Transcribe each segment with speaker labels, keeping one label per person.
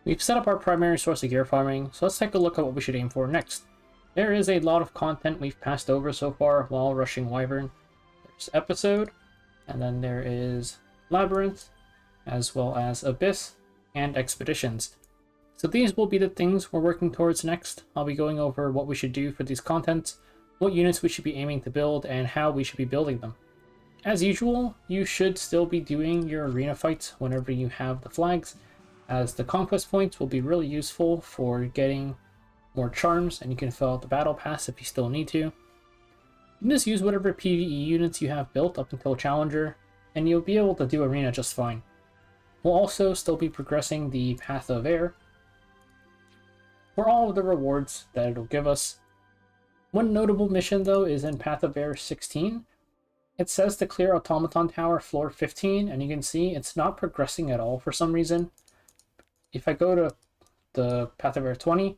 Speaker 1: We've set up our primary source of gear farming, so let's take a look at what we should aim for next. There is a lot of content we've passed over so far while rushing Wyvern. There's Episode, and then there is Labyrinth, as well as Abyss and Expeditions. So these will be the things we're working towards next. I'll be going over what we should do for these contents, what units we should be aiming to build, and how we should be building them. As usual, you should still be doing your arena fights whenever you have the flags, as the conquest points will be really useful for getting more charms, and you can fill out the battle pass if you still need to. You can just use whatever PvE units you have built up until Challenger, and you'll be able to do arena just fine. We'll also still be progressing the Path of Air for all of the rewards that it'll give us. One notable mission though is in Path of Air 16. It says to clear Automaton Tower floor 15, and you can see it's not progressing at all for some reason. If I go to the Path of Air 20,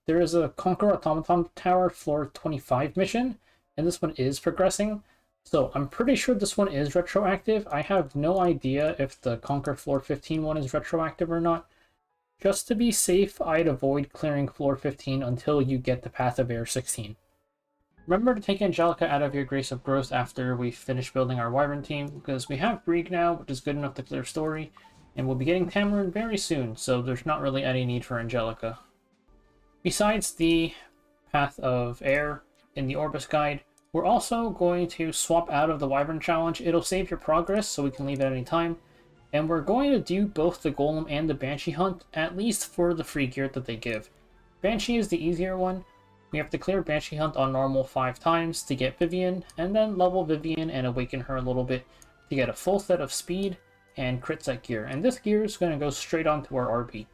Speaker 1: there is a Conquer Automaton Tower floor 25 mission, and this one is progressing. So I'm pretty sure this one is retroactive. I have no idea if the Conquer floor 15 one is retroactive or not. Just to be safe, I'd avoid clearing floor 15 until you get the Path of Air 16. Remember to take Angelic out of your Grace of Growth after we finish building our Wyvern team, because we have Brieg now, which is good enough to clear story, and we'll be getting Tamarin very soon, so there's not really any need for Angelica. Besides the Path of Air in the Orbis guide, we're also going to swap out of the Wyvern challenge. It'll save your progress, so we can leave at any time. And we're going to do both the Golem and the Banshee hunt, at least for the free gear that they give. Banshee is the easier one. We have to clear Banshee hunt on normal 5 times to get Vivian, and then level Vivian and awaken her a little bit to get a full set of speed and crit set gear. And this gear is going to go straight onto our RP.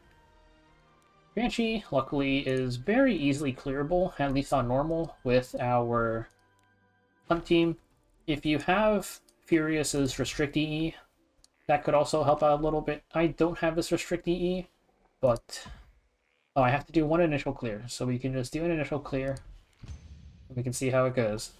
Speaker 1: Banshee, luckily, is very easily clearable, at least on normal, with our hunt team. If you have Furious's Restrict EE, that could also help out a little bit. I don't have this Restrict EE, but oh, I have to do one initial clear, so we can just do an initial clear, and we can see how it goes.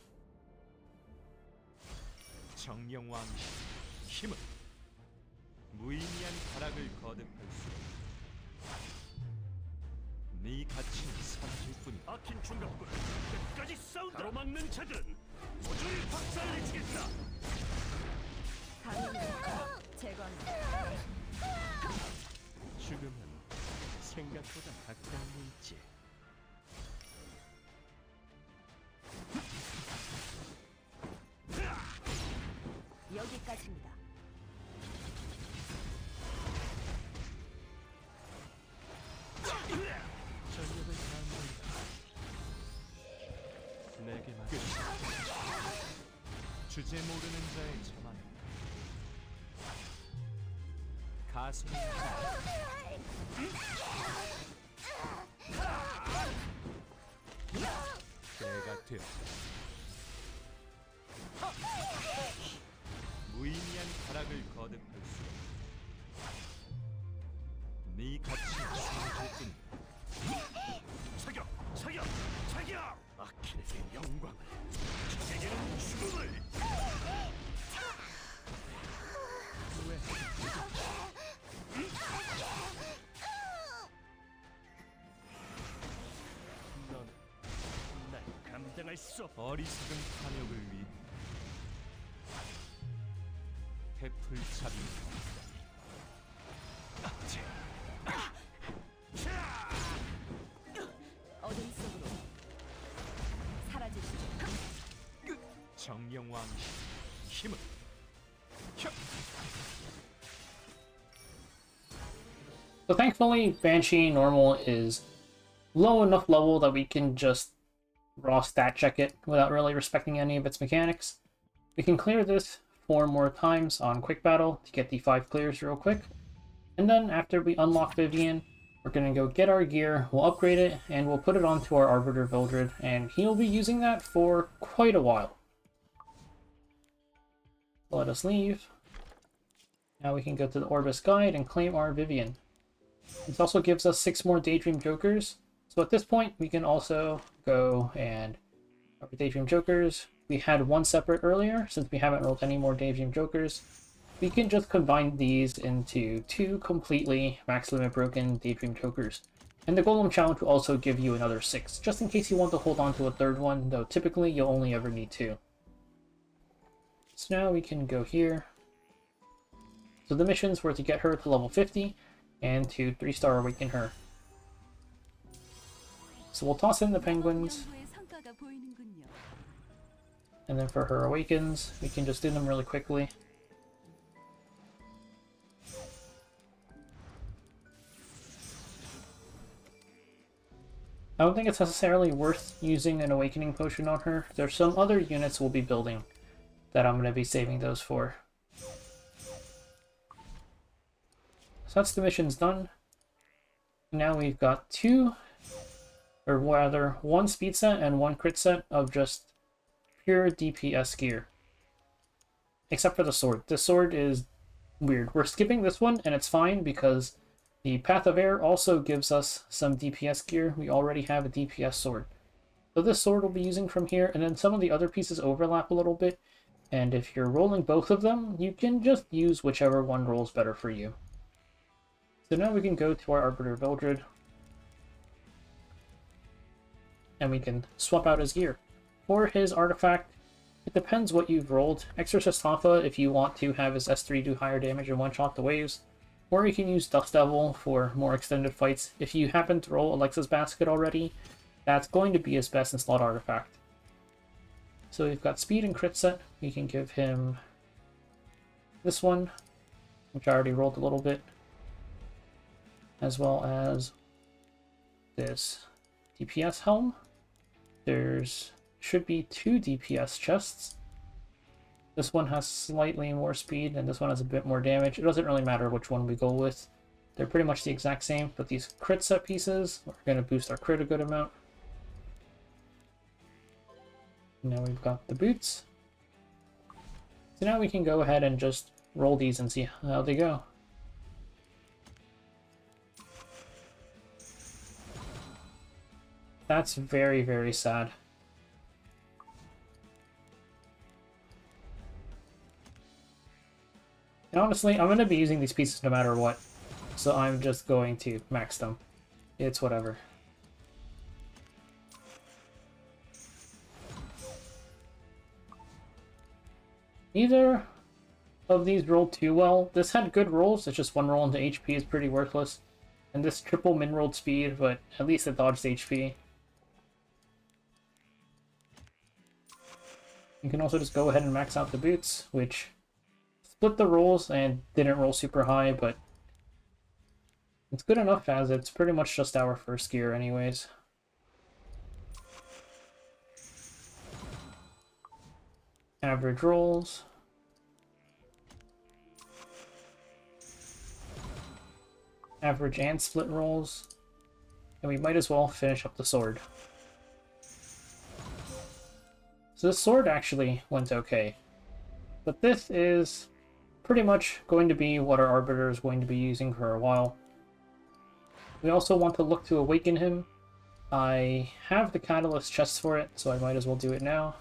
Speaker 2: 생각보다 가까운 있지. 여기까지입니다. 전력을 다한다. 내게 맡겨. 주제 모르는 자의 저만. 가슴이 때가 되었다. 무의미한 타락을 거듭할수록 네 가치는 사라질 뿐이다. 사격! 사격! 사격! 아킬레스의 영광을, 적에게는 죽음을! 왜? 감당할 수 없. 어리석은 탐욕을 위해 태풀잡이
Speaker 3: 어둠 속으로 사라지시죠.
Speaker 2: 정령왕 힘을
Speaker 1: So thankfully, Banshee normal is low enough level that we can just raw stat check it without really respecting any of its mechanics. We can clear this 4 more times on Quick Battle to get the 5 clears real quick. And then after we unlock Vivian, we're going to go get our gear, we'll upgrade it, and we'll put it onto our Arbiter Vildred, and he'll be using that for quite a while. Let us leave. Now we can go to the Orbis guide and claim our Vivian. This also gives us 6 more Daydream Jokers. So at this point, we can also go and our Daydream Jokers. We had 1 separate earlier, since we haven't rolled any more Daydream Jokers. we can just combine these into 2 completely max limit broken Daydream Chokers. And the Golem Challenge will also give you another 6, just in case you want to hold on to a third one, though typically you'll only ever need 2. So now we can go here. So the missions were to get her to level 50, and to 3-star awaken her. So we'll toss in the penguins, and then for her awakens, we can just do them really quickly. I don't think it's necessarily worth using an awakening potion on her. There's some other units we'll be building that I'm going to be saving those for. So that's the missions done. Now we've got 2, or rather 1 speed set and 1 crit set of just pure DPS gear. Except for the sword. The sword is weird. We're skipping this one and it's fine because the Path of Air also gives us some DPS gear. We already have a DPS sword. So this sword we'll be using from here, and then some of the other pieces overlap a little bit. And if you're rolling both of them, you can just use whichever one rolls better for you. So now we can go to our Arbiter Vildred, and we can swap out his gear. For his artifact, it depends what you've rolled. Exorcist Hoffa if you want to have his S3 do higher damage and one-shot the waves. Or you can use Dust Devil for more extended fights. If you happen to roll Alexa's Basket already, that's going to be his best in slot artifact. So we've got speed and crit set. We can give him this one, which I already rolled a little bit, as well as this DPS helm. There's should be 2 DPS chests. This one has slightly more speed, and this one has a bit more damage. It doesn't really matter which one we go with. They're pretty much the exact same, but these crit set pieces are going to boost our crit a good amount. Now we've got the boots. So now we can go ahead and just roll these and see how they go. That's very, very sad. And honestly, I'm going to be using these pieces no matter what, so I'm just going to max them. It's whatever. Neither of these rolled too well. This had good rolls, it's just one roll into HP is pretty worthless. And this triple min-rolled speed, but at least it dodged HP. You can also just go ahead and max out the boots, which split the rolls and didn't roll super high, but it's good enough as it's pretty much just our first gear anyways. Average rolls. Average and split rolls. And we might as well finish up the sword. So this sword actually went okay. But this is pretty much going to be what our Arbiter is going to be using for a while. We also want to look to awaken him. I have the catalyst chest for it, so I might as well do it now.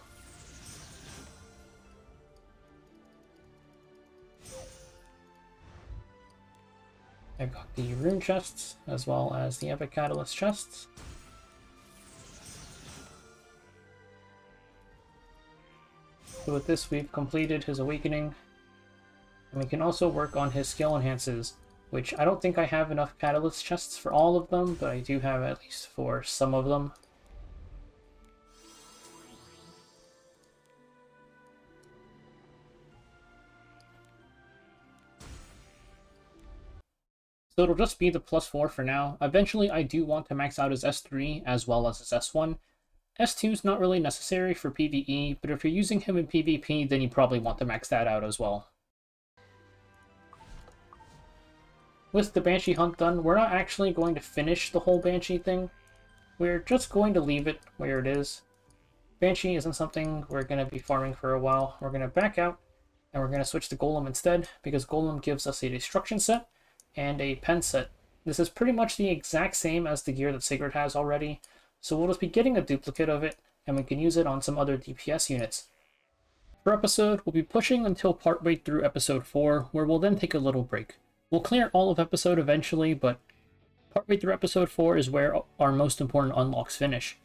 Speaker 1: I've got the rune chests, as well as the epic catalyst chests. So with this, we've completed his awakening. And we can also work on his skill enhances, which I don't think I have enough catalyst chests for all of them, but I do have at least for some of them. So it'll just be the +4 for now. Eventually I do want to max out his S3 as well as his S1. S2 is not really necessary for PvE, but if you're using him in PvP, then you probably want to max that out as well. With the Banshee hunt done, we're not actually going to finish the whole Banshee thing. We're just going to leave it where it is. Banshee isn't something we're going to be farming for a while. We're going to back out, and we're going to switch to Golem instead, because Golem gives us a Destruction set and a Pen set. This is pretty much the exact same as the gear that Sigret has already, so we'll just be getting a duplicate of it, and we can use it on some other DPS units. Per episode, we'll be pushing until partway through episode 4, where we'll then take a little break. We'll clear all of episode eventually, but partway through episode 4 is where our most important unlocks finish.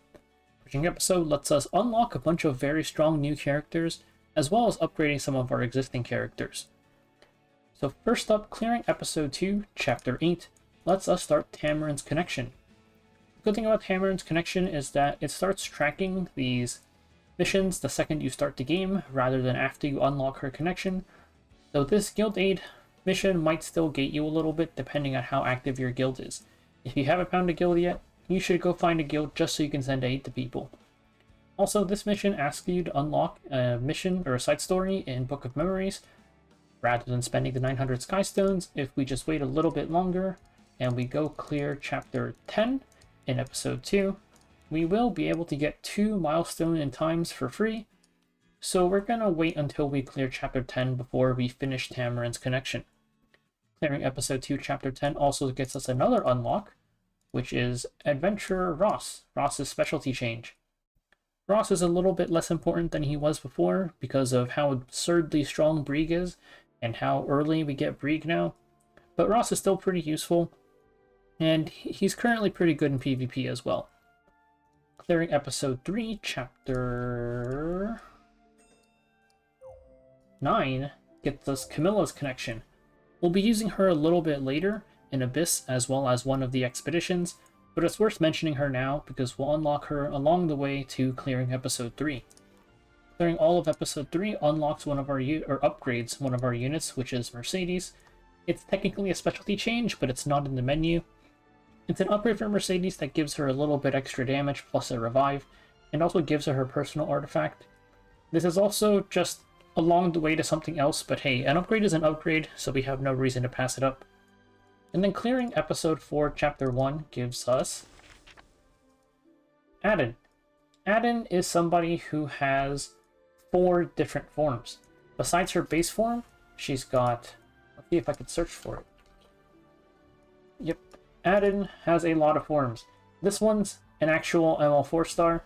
Speaker 1: Pushing episode lets us unlock a bunch of very strong new characters, as well as upgrading some of our existing characters. So first up, clearing episode 2, chapter 8, lets us start Tamarin's Connection. The good thing about Tamarin's Connection is that it starts tracking these missions the second you start the game, rather than after you unlock her connection. So this guild aid mission might still gate you a little bit depending on how active your guild is. If you haven't found a guild yet, you should go find a guild just so you can send aid to people. Also, this mission asks you to unlock a mission or a side story in Book of Memories, rather than spending the 900 Skystones. If we just wait a little bit longer and we go clear chapter 10 in episode 2, we will be able to get 2 milestone in times for free. So we're gonna wait until we clear chapter 10 before we finish Tamarin's Connection. Clearing episode 2 chapter 10 also gets us another unlock, which is Adventurer Ras, Ras's specialty change. Ras is a little bit less important than he was before because of how absurdly strong Brieg is and how early we get Brieg now, but Ras is still pretty useful, and he's currently pretty good in PvP as well. Clearing episode 3, chapter 9 gets us Camilla's Connection. We'll be using her a little bit later in Abyss as well as one of the expeditions, but it's worth mentioning her now because we'll unlock her along the way to clearing episode 3. Clearing all of episode 3 unlocks one of our upgrades one of our units, which is Mercedes. It's technically a specialty change, but it's not in the menu. It's an upgrade for Mercedes that gives her a little bit extra damage plus a revive, and also gives her personal artifact. This is also just along the way to something else, but hey, an upgrade is an upgrade, so we have no reason to pass it up. And then clearing episode 4, chapter 1 gives us Adin. Adin is somebody who has 4 different forms. Besides her base form, she's got... Let's see if I could search for it. Yep, Adin has a lot of forms. This one's an actual ML 4-star,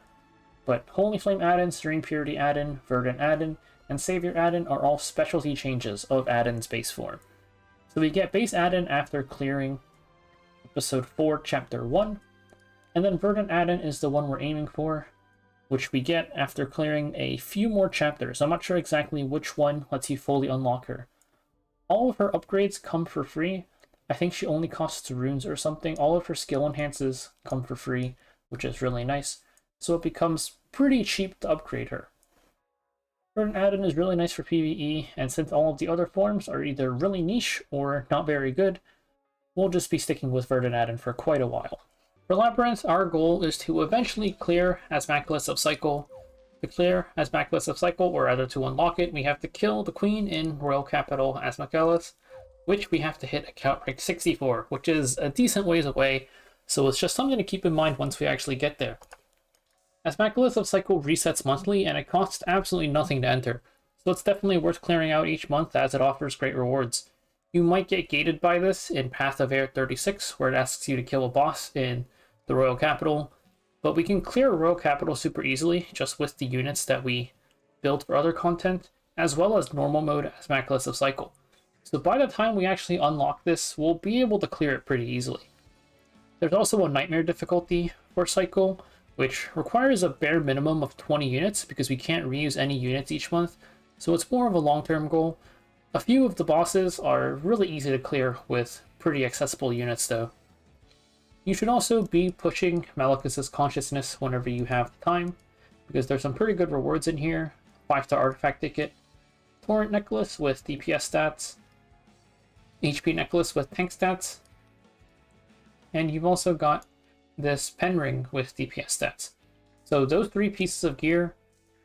Speaker 1: but Holy Flame Adin, Serene Purity Adin, Verdant Adin, and Savior Adin are all specialty changes of Adin's base form. So we get base Adin after clearing episode 4, chapter 1, and then Verdant Adin is the one we're aiming for, which we get after clearing a few more chapters. I'm not sure exactly which one lets you fully unlock her. All of her upgrades come for free. I think she only costs runes or something. All of her skill enhances come for free, which is really nice. So it becomes pretty cheap to upgrade her. Verdant Adin is really nice for PvE, and since all of the other forms are either really niche or not very good, we'll just be sticking with Verdant Adin for quite a while. For Labyrinth, our goal is to eventually clear Asmachilus of Cycle. To clear Asmachilus of Cycle, or rather to unlock it, we have to kill the queen in royal capital Asmachilus, which we have to hit account rank 64, which is a decent ways away, so it's just something to keep in mind once we actually get there. Asmachilus of Cycle resets monthly, and it costs absolutely nothing to enter, so it's definitely worth clearing out each month as it offers great rewards. You might get gated by this in Path of Air 36, where it asks you to kill a boss in the Royal Capital, but we can clear Royal Capital super easily just with the units that we build for other content, as well as normal mode Asmachilus of Cycle. So by the time we actually unlock this, we'll be able to clear it pretty easily. There's also a Nightmare difficulty for Cycle, which requires a bare minimum of 20 units because we can't reuse any units each month, so it's more of a long-term goal. A few of the bosses are really easy to clear with pretty accessible units though. You should also be pushing Malicus's Consciousness whenever you have time, because there's some pretty good rewards in here. 5-star artifact ticket, Torrent Necklace with DPS stats, HP Necklace with tank stats, and you've also got this pen ring with DPS stats. So those 3 pieces of gear,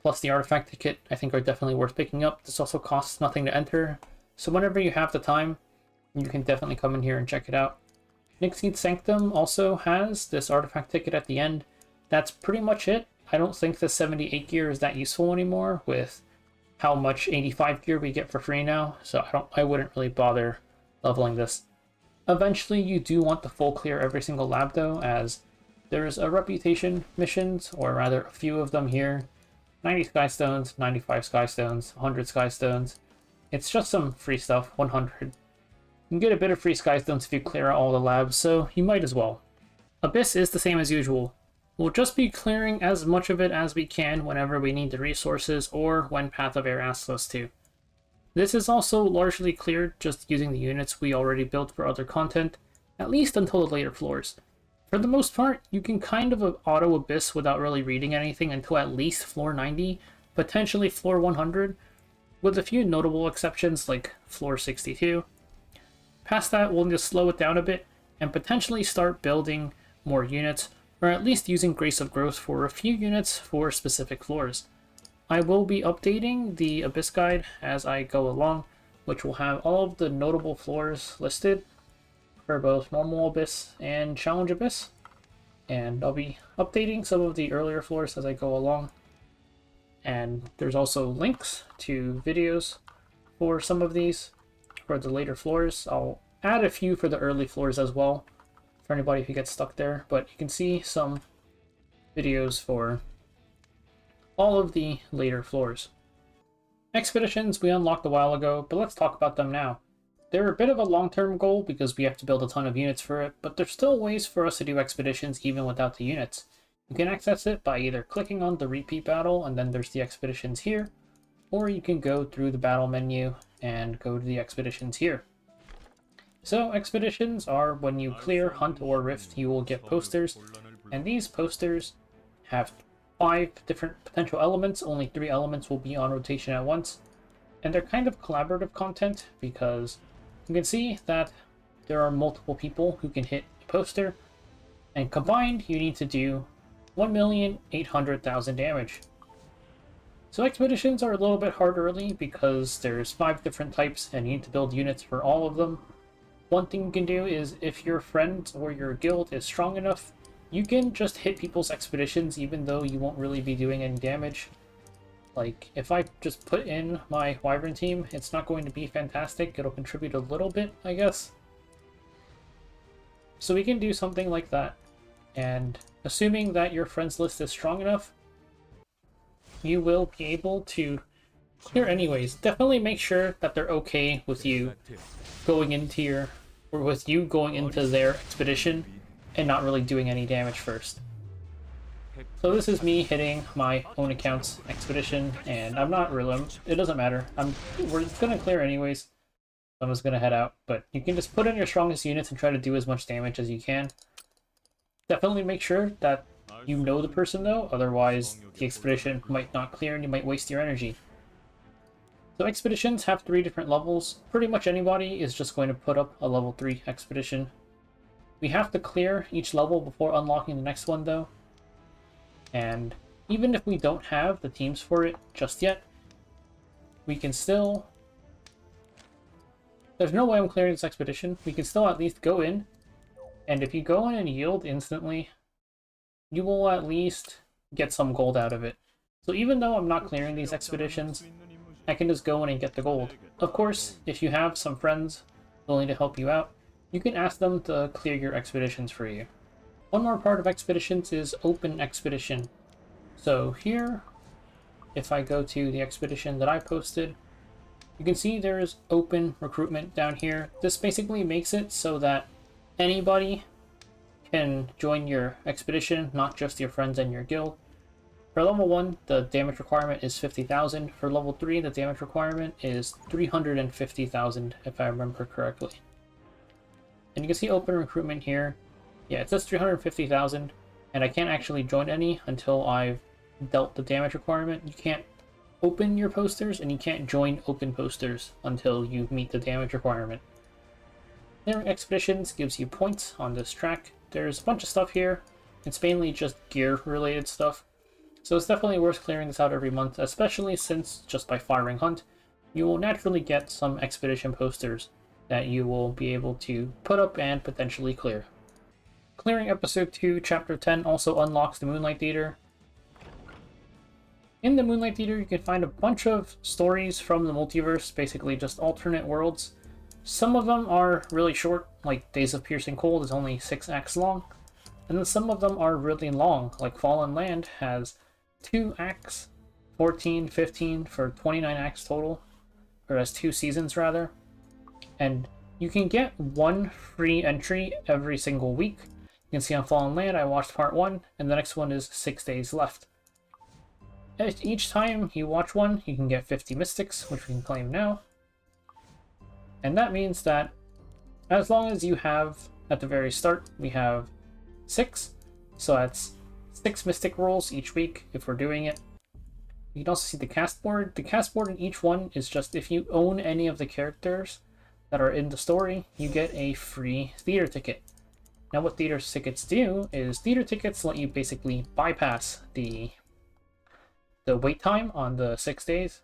Speaker 1: plus the artifact ticket, I think are definitely worth picking up. This also costs nothing to enter, so whenever you have the time, you can definitely come in here and check it out. Nixie's Sanctum also has this artifact ticket at the end. That's pretty much it. I don't think the 78 gear is that useful anymore with how much 85 gear we get for free now, so I wouldn't really bother leveling this. Eventually, you do want the full clear every single lab though, as there's a reputation missions, or rather a few of them here, 90 sky stones, 95 sky stones, 100 sky stones. It's just some free stuff, 100. You can get a bit of free sky stones if you clear out all the labs, so you might as well. Abyss is the same as usual. We'll just be clearing as much of it as we can whenever we need the resources or when Path of Air asks us to. This is also largely cleared just using the units we already built for other content, at least until the later floors. For the most part, you can kind of auto Abyss without really reading anything until at least floor 90, potentially floor 100, with a few notable exceptions like floor 62. Past that, we'll just slow it down a bit and potentially start building more units, or at least using Grace of Growth for a few units for specific floors. I will be updating the Abyss guide as I go along, which will have all of the notable floors listed for both normal Abyss and Challenge Abyss, and I'll be updating some of the earlier floors as I go along. And there's also links to videos for some of these for the later floors. I'll add a few for the early floors as well for anybody who gets stuck there, but you can see some videos for all of the later floors. Expeditions we unlocked a while ago, but let's talk about them now. They're a bit of a long-term goal because we have to build a ton of units for it, but there's still ways for us to do expeditions even without the units. You can access it by either clicking on the repeat battle and then there's the expeditions here, or you can go through the battle menu and go to the expeditions here. So expeditions are when you clear, hunt, or rift, you will get posters, and these posters have 5 different potential elements. Only 3 elements will be on rotation at once, and they're kind of collaborative content because you can see that there are multiple people who can hit a poster, and combined you need to do 1,800,000 damage. So expeditions are a little bit hard early because there's 5 different types and you need to build units for all of them. One thing you can do is if your friend or your guild is strong enough, you can just hit people's expeditions even though you won't really be doing any damage. Like, if I just put in my Wyvern team, it's not going to be fantastic. It'll contribute a little bit, I guess. So we can do something like that. And assuming that your friends list is strong enough, you will be able to clear anyways. Definitely make sure that they're okay with you going into their expedition and not really doing any damage first. So this is me hitting my own account's expedition, and I'm not really, it doesn't matter. We're gonna clear anyways. I'm just gonna head out, but you can just put in your strongest units and try to do as much damage as you can. Definitely make sure that you know the person though, otherwise the expedition might not clear and you might waste your energy. So expeditions have 3 different levels. Pretty much anybody is just going to put up a level 3 expedition. We have to clear each level before unlocking the next one though. And even if we don't have the teams for it just yet, we can still... There's no way I'm clearing this expedition. We can still at least go in, and if you go in and yield instantly, you will at least get some gold out of it. So even though I'm not clearing these expeditions, I can just go in and get the gold. Of course, if you have some friends willing to help you out, you can ask them to clear your expeditions for you. One more part of expeditions is open expedition. So here, if I go to the expedition that I posted, you can see there's open recruitment down here. This basically makes it so that anybody can join your expedition, not just your friends and your guild. For level 1, the damage requirement is 50,000. For level 3, the damage requirement is 350,000, if I remember correctly. And you can see open recruitment here. Yeah, it says 350,000, and I can't actually join any until I've dealt the damage requirement. You can't open your posters, and you can't join open posters until you meet the damage requirement. Clearing expeditions gives you points on this track. There's a bunch of stuff here. It's mainly just gear-related stuff. So it's definitely worth clearing this out every month, especially since just by firing hunt, you will naturally get some expedition posters that you will be able to put up and potentially clear. Clearing Episode 2, Chapter 10 also unlocks the Moonlight Theater. In the Moonlight Theater, you can find a bunch of stories from the multiverse, basically just alternate worlds. Some of them are really short, like Days of Piercing Cold is only 6 acts long, and then some of them are really long, like Fallen Land has 2 acts 14, 15 for 29 acts total, or as 2 seasons rather. And you can get 1 free entry every single week. You can see on Fallen Land I watched part 1, and the next one is 6 days left. Each time you watch one, you can get 50 mystics, which we can claim now. And that means that as long as you have, at the very start, we have 6, so that's 6 mystic rolls each week if we're doing it. You can also see the cast board. The cast board in each one is just if you own any of the characters that are in the story, you get a free theater ticket. Now what theater tickets do is theater tickets let you basically bypass the wait time on the 6 days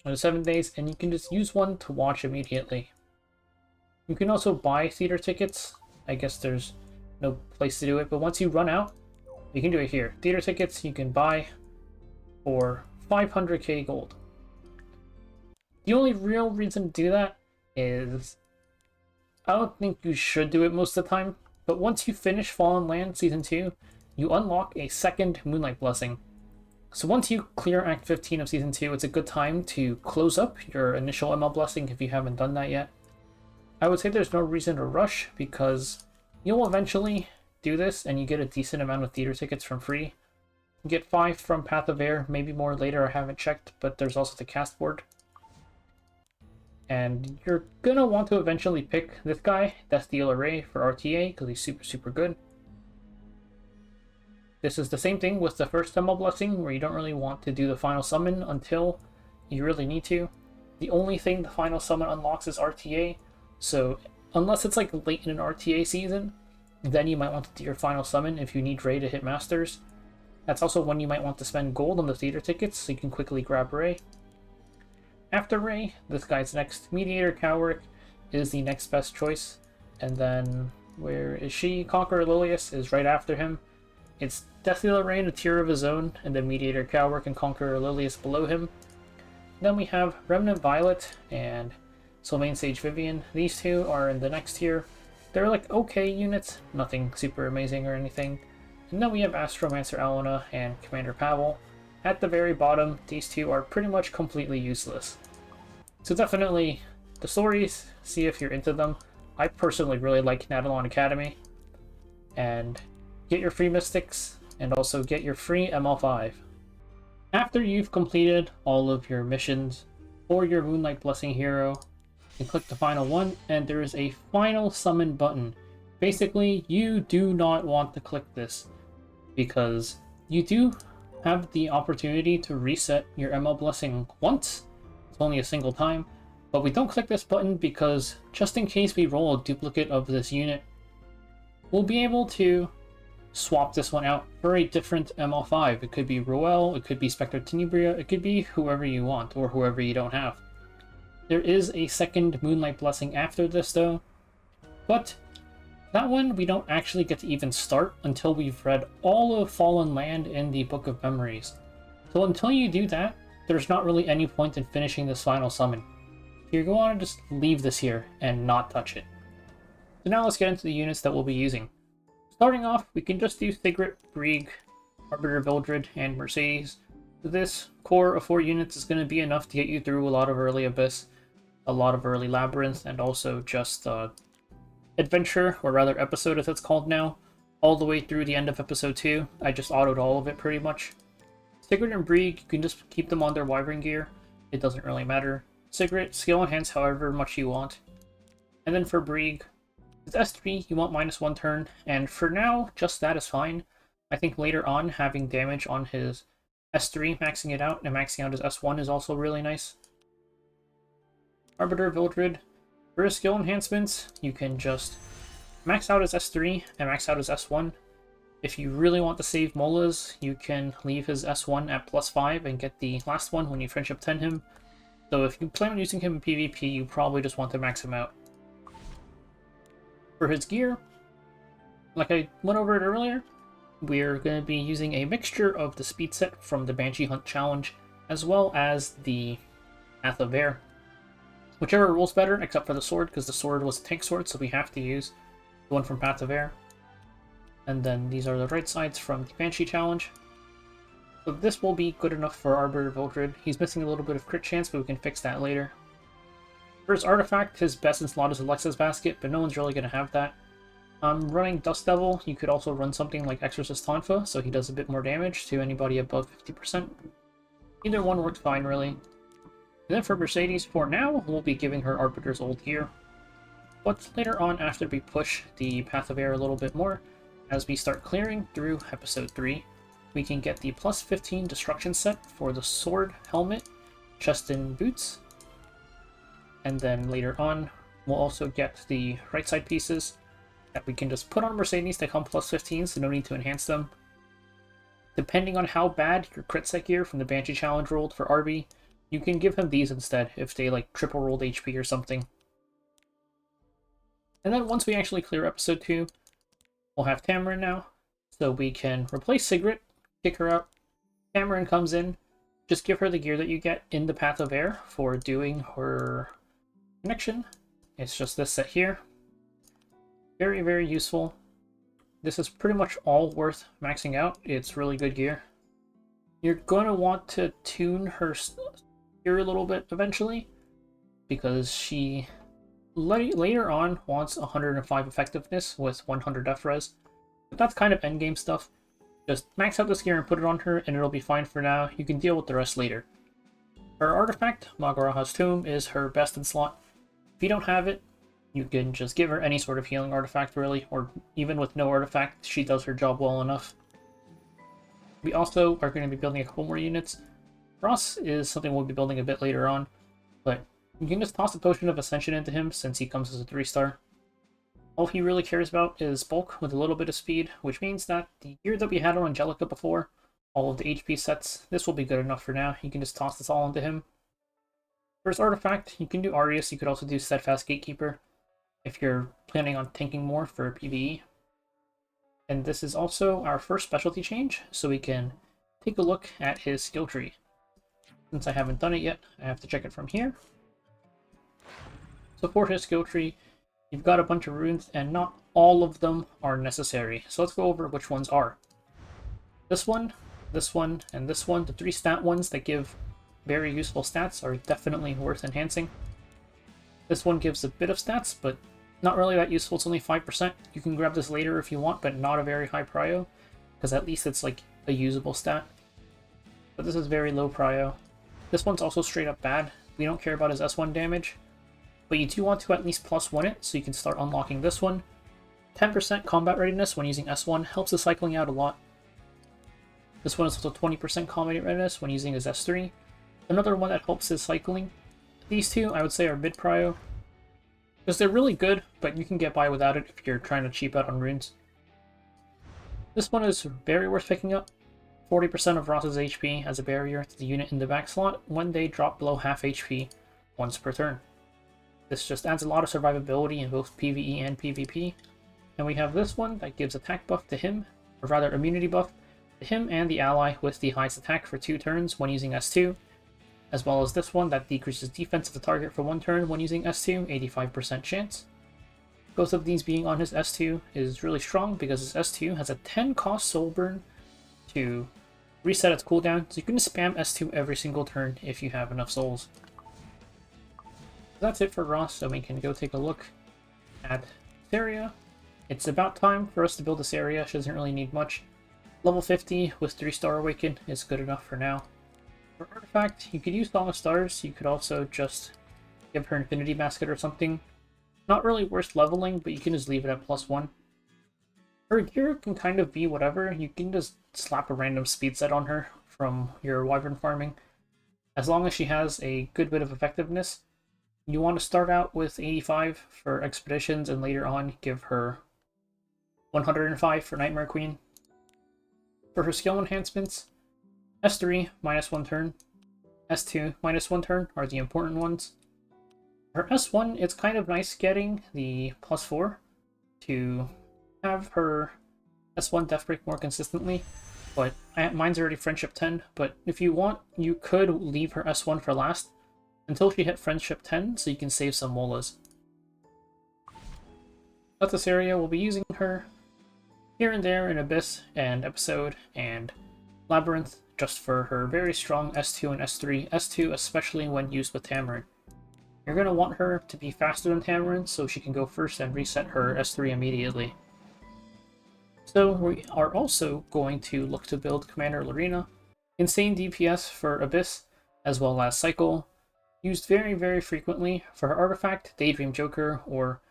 Speaker 1: or the 7 days, and you can just use one to watch immediately. You can also buy theater tickets. I guess there's no place to do it, but once you run out, you can do it here. Theater tickets you can buy for 500k gold. The only real reason to do that is I don't think you should do it most of the time, but once you finish Fallen Land Season 2, you unlock a second Moonlight Blessing. So once you clear Act 15 of Season 2, it's a good time to close up your initial ML Blessing if you haven't done that yet. I would say there's no reason to rush because you'll eventually do this and you get a decent amount of theater tickets from free. You get 5 from Path of Air, maybe more later, I haven't checked, but there's also the cast board. And you're gonna want to eventually pick this guy, Death Dealer Ray, for RTA, because he's super good. This is the same thing with the first ML Blessing, where you don't really want to do the final summon until you really need to. The only thing the final summon unlocks is RTA, so unless it's like late in an RTA season, then you might want to do your final summon if you need Ray to hit Masters. That's also when you might want to spend gold on the theater tickets, so you can quickly grab Ray. After Ray, this guy's next. Mediator Cowrick is the next best choice. And then, where is she? Conqueror Lilius is right after him. It's Death Dealer Ray in a tier of his own, and then Mediator Cowrick and Conqueror Lilius below him. Then we have Remnant Violet and Sylvain Sage Vivian. These two are in the next tier. They're like okay units, nothing super amazing or anything. And then we have Astromancer Alona and Commander Pavel. At the very bottom, these two are pretty much completely useless. So definitely, the stories, see if you're into them. I personally really like Nadalon Academy. And get your free Mystics, and also get your free ML5. After you've completed all of your missions for your Moonlight Blessing hero, you click the final one, and there is a final summon button. Basically, you do not want to click this, because you do have the opportunity to reset your ML Blessing once. It's only a single time, but we don't click this button because just in case we roll a duplicate of this unit, we'll be able to swap this one out for a different ML5. It could be Ruel, it could be Spectre Tenebria, it could be whoever you want, or whoever you don't have. There is a second Moonlight Blessing after this though, but that one we don't actually get to even start until we've read all of Fallen Land in the Book of Memories. So until you do that, there's not really any point in finishing this final summon. You're going to just leave this here and not touch it. So now let's get into the units that we'll be using. Starting off, we can just do Sigret, Brieg, Arbiter, Vildred, and Mercedes. This core of 4 units is going to be enough to get you through a lot of early Abyss, a lot of early Labyrinth, and also just Adventure, or rather Episode as it's called now, all the way through the end of Episode 2. I just autoed all of it pretty much. Sigret and Brieg, you can just keep them on their Wyvern gear. It doesn't really matter. Sigret, skill enhance however much you want. And then for Brieg, with S3, you want -1 turn, and for now, just that is fine. I think later on, having damage on his S3, maxing it out, and maxing out his S1 is also really nice. Arbiter, Vildred, for his skill enhancements, you can just max out his S3 and max out his S1. If you really want to save Molas, you can leave his S1 at +5 and get the last one when you Friendship 10 him. So if you plan on using him in PvP, you probably just want to max him out. For his gear, like I went over it earlier, we're going to be using a mixture of the speed set from the Banshee Hunt Challenge, as well as the Path of Air. Whichever rolls better, except for the sword, because the sword was a tank sword, so we have to use the one from Path of Air. And then these are the right sides from the Banshee Challenge. So this will be good enough for Arbiter Vildred. He's missing a little bit of crit chance, but we can fix that later. For his artifact, his best in slot is Alexa's Basket, but no one's really going to have that. Running Dust Devil, you could also run something like Exorcist Tonfa, so he does a bit more damage to anybody above 50%. Either one works fine, really. And then for Mercedes, for now, we'll be giving her Arbiter's old gear. But later on, after we push the Path of Air a little bit more, as we start clearing through Episode 3, we can get the plus 15 Destruction set for the Sword, Helmet, Chest and Boots. And then later on, we'll also get the right side pieces that we can just put on Mercedes to come plus 15, so no need to enhance them. Depending on how bad your crit set gear from the Banshee challenge rolled for Arby, you can give him these instead if they like triple rolled HP or something. And then once we actually clear Episode 2, we'll have Tamarin now, so we can replace Sigret, kick her out. Tamarin comes in, just give her the gear that you get in the Path of Air for doing her connection. It's just this set here. Very, very useful. This is pretty much all worth maxing out. It's really good gear. You're going to want to tune her gear a little bit eventually, because she later on wants 105 effectiveness with 100 def res. But that's kind of endgame stuff. Just max out this gear and put it on her, and it'll be fine for now. You can deal with the rest later. Her artifact, Magaraha's Tomb, is her best in slot. If you don't have it, you can just give her any sort of healing artifact, really, or even with no artifact, she does her job well enough. We also are going to be building a couple more units. Ras is something we'll be building a bit later on, but you can just toss a Potion of Ascension into him since he comes as a 3-star. All he really cares about is bulk with a little bit of speed, which means that the gear that we had on Angelica before, all of the HP sets, this will be good enough for now. You can just toss this all into him. For his artifact, you can do Arius, you could also do Steadfast Gatekeeper if you're planning on tanking more for PvE. And this is also our first specialty change, so we can take a look at his skill tree. Since I haven't done it yet, I have to check it from here. So for his skill tree, you've got a bunch of runes, and not all of them are necessary. So let's go over which ones are. This one, and this one, the 3 stat ones that give very useful stats, are definitely worth enhancing. This one gives a bit of stats, but not really that useful. It's only 5%. You can grab this later if you want, but not a very high prio, because at least it's like a usable stat. But this is very low prio. This one's also straight up bad. We don't care about his S1 damage, but you do want to at least +1 it, so you can start unlocking this one. 10% combat readiness when using S1 helps the cycling out a lot. This one is also 20% combat readiness when using his S3. Another one that helps his cycling. These two, I would say, are mid-prio, because they're really good, but you can get by without it if you're trying to cheap out on runes. This one is very worth picking up. 40% of Ras's HP as a barrier to the unit in the back slot when they drop below half HP once per turn. This just adds a lot of survivability in both PvE and PvP. And we have this one that gives attack buff to him, or rather immunity buff to him and the ally with the highest attack for 2 turns when using S2. As well as this one that decreases defense of the target for 1 turn when using S2, 85% chance. Both of these being on his S2 is really strong because his S2 has a 10 cost soul burn to reset its cooldown, so you can just spam S2 every single turn if you have enough souls. That's it for Ras, so we can go take a look at Iseria. It's about time for us to build Iseria. She doesn't really need much. Level 50 with 3-star Awaken is good enough for now. For Artifact, you could use Song of Stars. You could also just give her Infinity Basket or something. Not really worth leveling, but you can just leave it at +1. Her gear can kind of be whatever. You can just slap a random speed set on her from your Wyvern farming. As long as she has a good bit of effectiveness. You want to start out with 85 for Expeditions and later on give her 105 for Nightmare Queen. For her skill enhancements, S3, -1 turn. S2, -1 turn are the important ones. For S1, it's kind of nice getting the +4 to have her S1 death break more consistently, but mine's already Friendship 10, but if you want, you could leave her S1 for last until she hit Friendship 10, so you can save some molas. That's Iseria. We'll be using her here and there in Abyss and Episode and Labyrinth, just for her very strong S2 and S3, S2 especially when used with Tamarin. You're going to want her to be faster than Tamarin so she can go first and reset her S3 immediately. So we are also going to look to build Commander Lorina. Insane DPS for Abyss, as well as Cycle, used very, very frequently for her artifact, Daydream Joker, or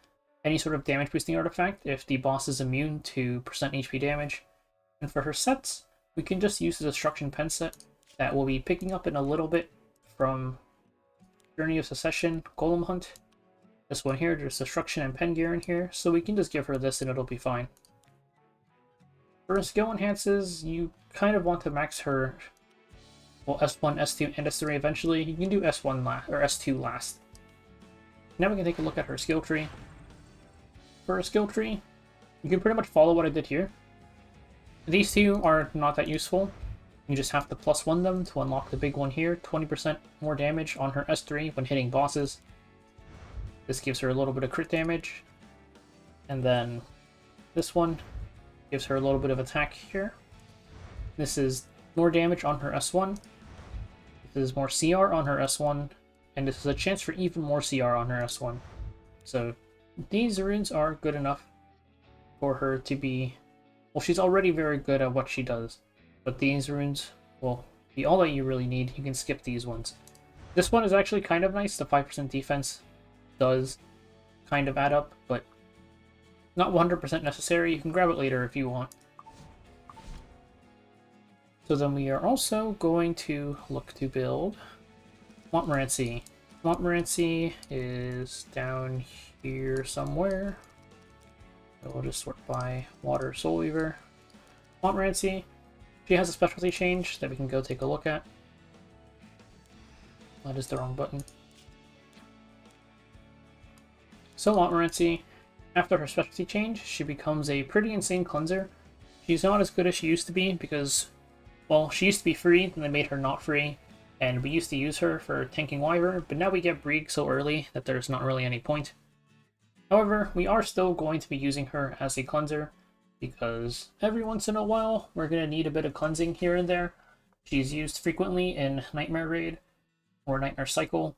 Speaker 1: any sort of damage boosting artifact if the boss is immune to percent HP damage. And for her sets, we can just use the Destruction Pen set that we'll be picking up in a little bit from Journey of Secession, Golem Hunt. This one here, there's Destruction and Pen gear in here, so we can just give her this and it'll be fine. For her skill enhances, you kind of want to max her, well, S1, S2, and S3 eventually. You can do S1 last, or S2 last. Now we can take a look at her skill tree. For her skill tree, you can pretty much follow what I did here. These two are not that useful. You just have to +1 them to unlock the big one here. 20% more damage on her S3 when hitting bosses. This gives her a little bit of crit damage. And then this one gives her a little bit of attack here. This is more damage on her S1. This is more CR on her S1. And this is a chance for even more CR on her S1. So these runes are good enough for her to be... Well, she's already very good at what she does. But these runes will be all that you really need. You can skip these ones. This one is actually kind of nice. The 5% defense does kind of add up, but not 100% necessary. You can grab it later if you want. So then we are also going to look to build Montmorancy. Montmorancy is down here somewhere. So we'll just sort by Water Soul Weaver. Montmorancy, she has a specialty change that we can go take a look at. That is the wrong button. So Montmorancy, after her specialty change, she becomes a pretty insane cleanser. She's not as good as she used to be because, well, she used to be free, then they made her not free, and we used to use her for tanking Wyvern, but now we get Brieg so early that there's not really any point. However, we are still going to be using her as a cleanser, because every once in a while, we're going to need a bit of cleansing here and there. She's used frequently in Nightmare Raid, or Nightmare Cycle.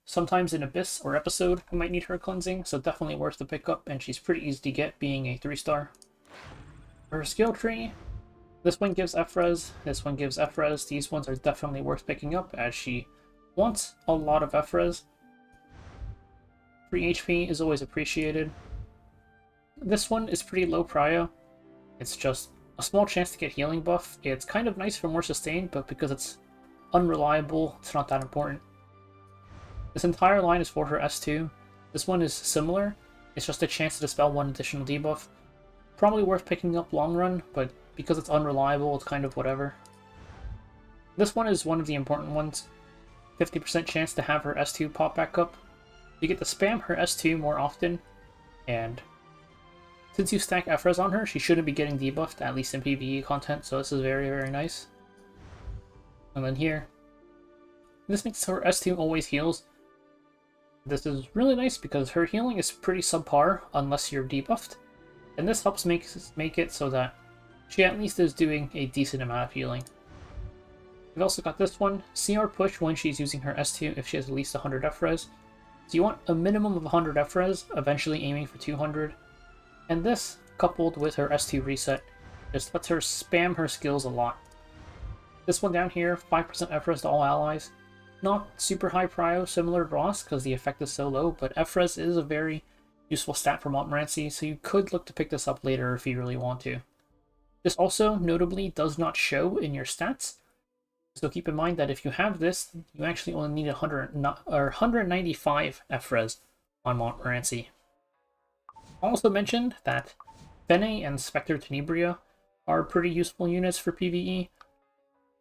Speaker 1: Sometimes in Abyss or Episode, we might need her cleansing, so definitely worth the pickup, and she's pretty easy to get, being a 3-star. For her skill tree, this one gives F-res, this one gives F-res. These ones are definitely worth picking up, as she wants a lot of F-res. Free HP is always appreciated. This one is pretty low prio. It's just a small chance to get healing buff. It's kind of nice for more sustain, but because it's unreliable, it's not that important. This entire line is for her S2. This one is similar. It's just a chance to dispel one additional debuff. Probably worth picking up long run, but because it's unreliable, it's kind of whatever. This one is one of the important ones. 50% chance to have her S2 pop back up. You get to spam her S2 more often, and since you stack F-res on her, she shouldn't be getting debuffed, at least in PvE content, so this is very, very nice. And then here, this makes her S2 always heals. This is really nice because her healing is pretty subpar unless you're debuffed, and this helps make it so that she at least is doing a decent amount of healing. We've also got this one, CR push when she's using her S2 if she has at least 100 F-res. So you want a minimum of 100 F-res, eventually aiming for 200. And this, coupled with her S2 reset, just lets her spam her skills a lot. This one down here, 5% F-res to all allies. Not super high prio, similar to Ras, because the effect is so low, but F-res is a very useful stat for Montmorancy, so you could look to pick this up later if you really want to. This also, notably, does not show in your stats, so keep in mind that if you have this, you actually only need 195 F-res on Montmorancy. Also mentioned that Fene and Spectre Tenebria are pretty useful units for PvE.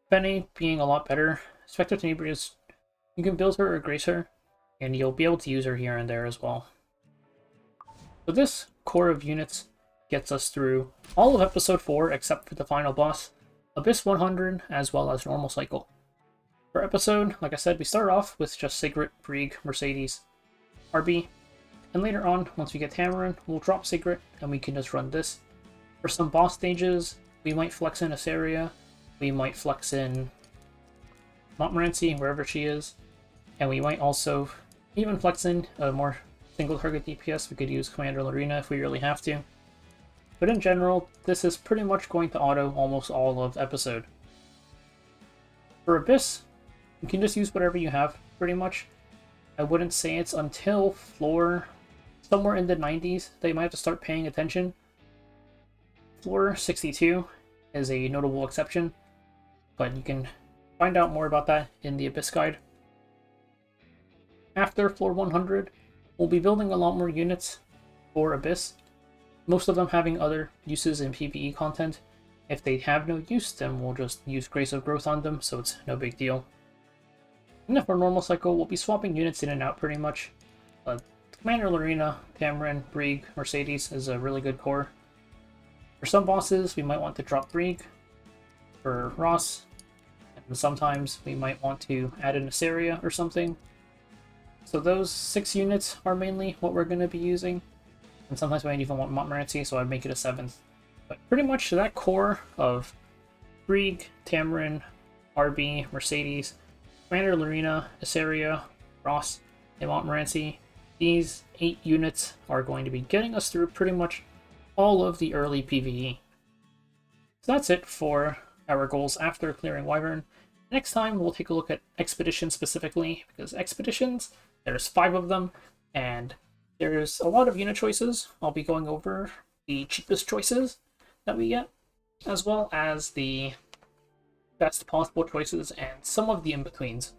Speaker 1: Fene being a lot better. Spectre Tenebria, you can build her or grace her, and you'll be able to use her here and there as well. So this core of units gets us through all of Episode 4 except for the final boss, Abyss 100, as well as normal cycle. For Episode, like I said, we start off with just Sigret, Brieg, Mercedes, RB, and later on, once we get Tamarin, we'll drop Sigret, and we can just run this. For some boss stages, we might flex in Iseria, we might flex in Montmorancy, wherever she is. And we might also even flex in a more single target DPS. We could use Commander Lorina if we really have to. But in general, this is pretty much going to auto almost all of Episode. For Abyss, you can just use whatever you have, pretty much. I wouldn't say it's until floor somewhere in the 90s that you might have to start paying attention. Floor 62 is a notable exception, but you can find out more about that in the Abyss guide. After floor 100, we'll be building a lot more units for Abyss, most of them having other uses in PvE content. If they have no use, then we'll just use Grace of Growth on them, so it's no big deal. And for normal cycle, we'll be swapping units in and out pretty much. Commander Lorina, Cameron, Brieg, Mercedes is a really good core. For some bosses, we might want to drop Brieg for Ras, and sometimes we might want to add an Iseria or something. So those 6 units are mainly what we're going to be using, and sometimes we might even want Montmorancy, so I'd make it a 7th. But pretty much that core of Brieg, Tamarin, RB, Mercedes, Commander Lorina, Iseria, Ras, and Montmorancy, these 8 units are going to be getting us through pretty much all of the early PvE. So that's it for our goals after clearing Wyvern. Next time we'll take a look at Expeditions specifically, because Expeditions, there's 5 of them, and there's a lot of unit choices. I'll be going over the cheapest choices that we get, as well as the best possible choices and some of the in-betweens.